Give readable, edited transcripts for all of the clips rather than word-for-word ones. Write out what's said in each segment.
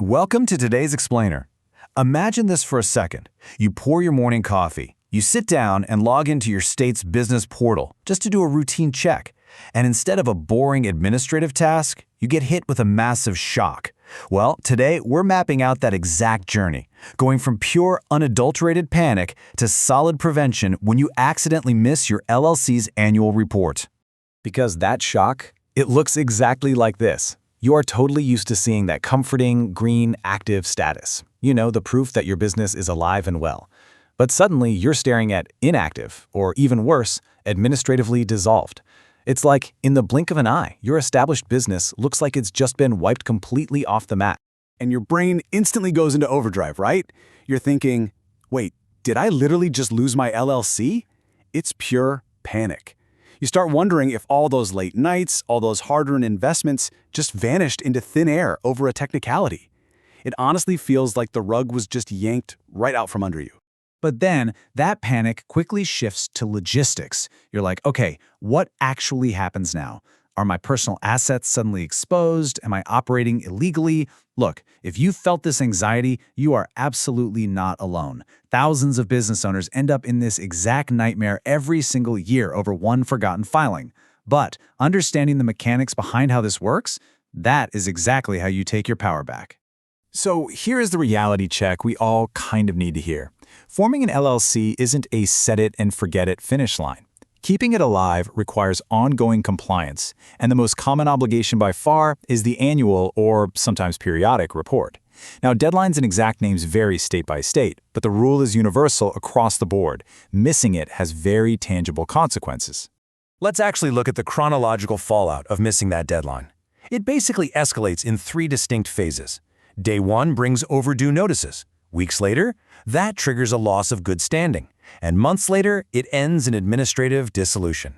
Welcome to today's explainer. Imagine this for a second. You pour your morning coffee. You sit down and log into your state's business portal just to do a routine check. And instead of a boring administrative task, you get hit with a massive shock. Well, today we're mapping out that exact journey, going from pure, unadulterated panic to solid prevention when you accidentally miss your LLC's annual report. Because that shock, it looks exactly like this. You are totally used to seeing that comforting, green, active status. You know, the proof that your business is alive and well. But suddenly you're staring at inactive, or even worse, administratively dissolved. It's like, in the blink of an eye, your established business looks like it's just been wiped completely off the map. And your brain instantly goes into overdrive, right? You're thinking, wait, did I literally just lose my LLC? It's pure panic. You start wondering if all those late nights, all those hard-earned investments just vanished into thin air over a technicality. It honestly feels like the rug was just yanked right out from under you. But then that panic quickly shifts to logistics. You're like, okay, what actually happens now? Are my personal assets suddenly exposed? Am I operating illegally? Look, if you felt this anxiety, you are absolutely not alone. Thousands of business owners end up in this exact nightmare every single year over one forgotten filing. But understanding the mechanics behind how this works, that is exactly how you take your power back. So here is the reality check we all kind of need to hear. Forming an LLC isn't a set-it-and-forget-it finish line. Keeping it alive requires ongoing compliance, and the most common obligation by far is the annual or sometimes periodic report. Now, deadlines and exact names vary state by state, but the rule is universal across the board. Missing it has very tangible consequences. Let's actually look at the chronological fallout of missing that deadline. It basically escalates in 3 distinct phases. Day 1 brings overdue notices. Weeks later, that triggers a loss of good standing. And months later, it ends in administrative dissolution.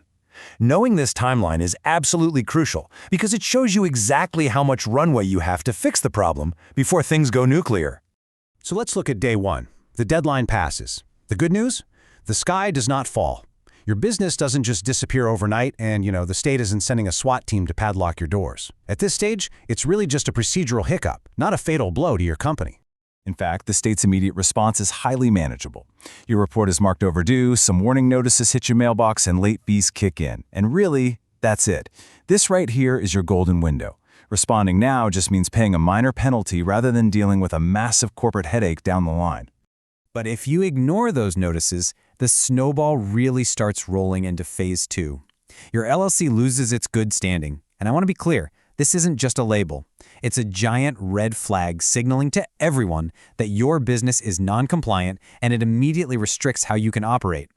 Knowing this timeline is absolutely crucial because it shows you exactly how much runway you have to fix the problem before things go nuclear. So let's look at day 1. The deadline passes. The good news? The sky does not fall. Your business doesn't just disappear overnight and, the state isn't sending a SWAT team to padlock your doors. At this stage, it's really just a procedural hiccup, not a fatal blow to your company. In fact, the state's immediate response is highly manageable. Your report is marked overdue, some warning notices hit your mailbox, and late fees kick in. And really, that's it. This right here is your golden window. Responding now just means paying a minor penalty rather than dealing with a massive corporate headache down the line. But if you ignore those notices, the snowball really starts rolling into phase 2. Your LLC loses its good standing. And I want to be clear, this isn't just a label. It's a giant red flag signaling to everyone that your business is non-compliant, and it immediately restricts how you can operate.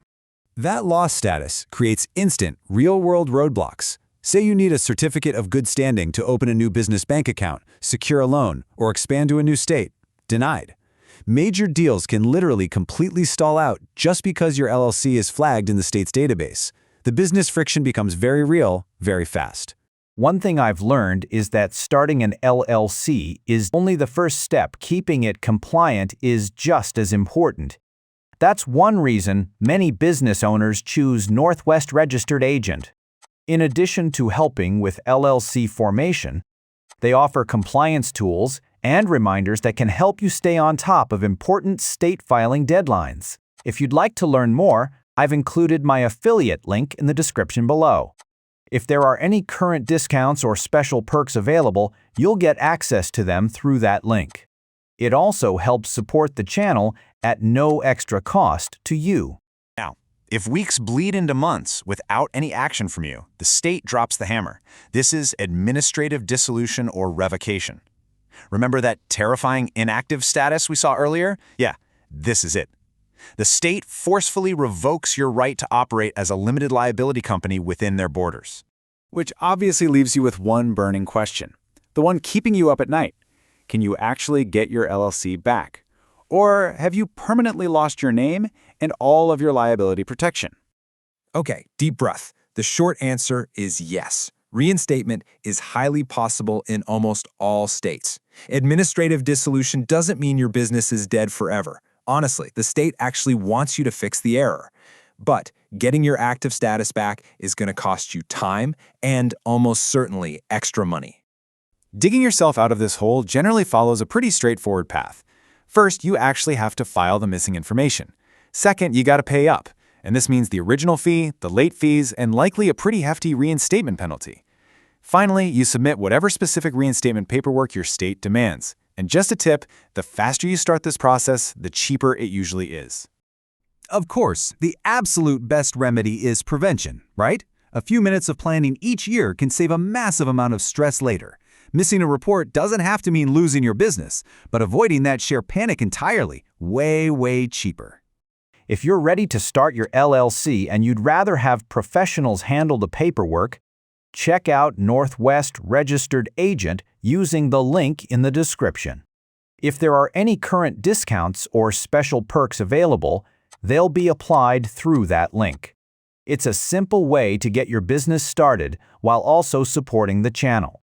That loss status creates instant, real-world roadblocks. Say you need a certificate of good standing to open a new business bank account, secure a loan, or expand to a new state. Denied. Major deals can literally completely stall out just because your LLC is flagged in the state's database. The business friction becomes very real, very fast. One thing I've learned is that starting an LLC is only the first step. Keeping it compliant is just as important. That's one reason many business owners choose Northwest Registered Agent. In addition to helping with LLC formation, they offer compliance tools and reminders that can help you stay on top of important state filing deadlines. If you'd like to learn more, I've included my affiliate link in the description below. If there are any current discounts or special perks available, you'll get access to them through that link. It also helps support the channel at no extra cost to you. Now, if weeks bleed into months without any action from you, the state drops the hammer. This is administrative dissolution or revocation. Remember that terrifying inactive status we saw earlier? Yeah, this is it. The state forcefully revokes your right to operate as a limited liability company within their borders. Which obviously leaves you with one burning question. The one keeping you up at night. Can you actually get your LLC back? Or have you permanently lost your name and all of your liability protection? Okay, deep breath. The short answer is yes. Reinstatement is highly possible in almost all states. Administrative dissolution doesn't mean your business is dead forever. Honestly, the state actually wants you to fix the error. But getting your active status back is going to cost you time and almost certainly extra money. Digging yourself out of this hole generally follows a pretty straightforward path. First, you actually have to file the missing information. Second, you got to pay up, and this means the original fee, the late fees, and likely a pretty hefty reinstatement penalty. Finally, you submit whatever specific reinstatement paperwork your state demands. And just a tip, the faster you start this process, the cheaper it usually is. Of course, the absolute best remedy is prevention, right? A few minutes of planning each year can save a massive amount of stress later. Missing a report doesn't have to mean losing your business, but avoiding that sheer panic entirely, way cheaper. If you're ready to start your LLC and you'd rather have professionals handle the paperwork, check out Northwest Registered Agent using the link in the description. If there are any current discounts or special perks available, they'll be applied through that link. It's a simple way to get your business started while also supporting the channel.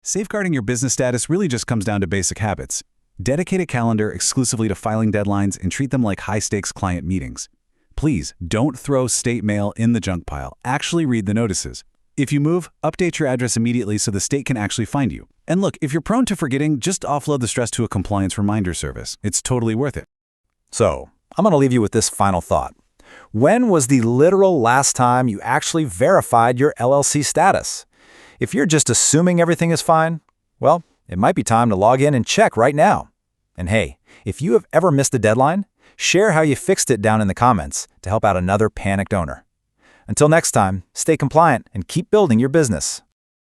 Safeguarding your business status really just comes down to basic habits. Dedicate a calendar exclusively to filing deadlines and treat them like high-stakes client meetings. Please don't throw state mail in the junk pile. Actually read the notices. If you move, update your address immediately so the state can actually find you. And look, if you're prone to forgetting, just offload the stress to a compliance reminder service. It's totally worth it. So, I'm going to leave you with this final thought. When was the literal last time you actually verified your LLC status? If you're just assuming everything is fine, well, it might be time to log in and check right now. And hey, if you have ever missed a deadline, share how you fixed it down in the comments to help out another panicked owner. Until next time, stay compliant and keep building your business.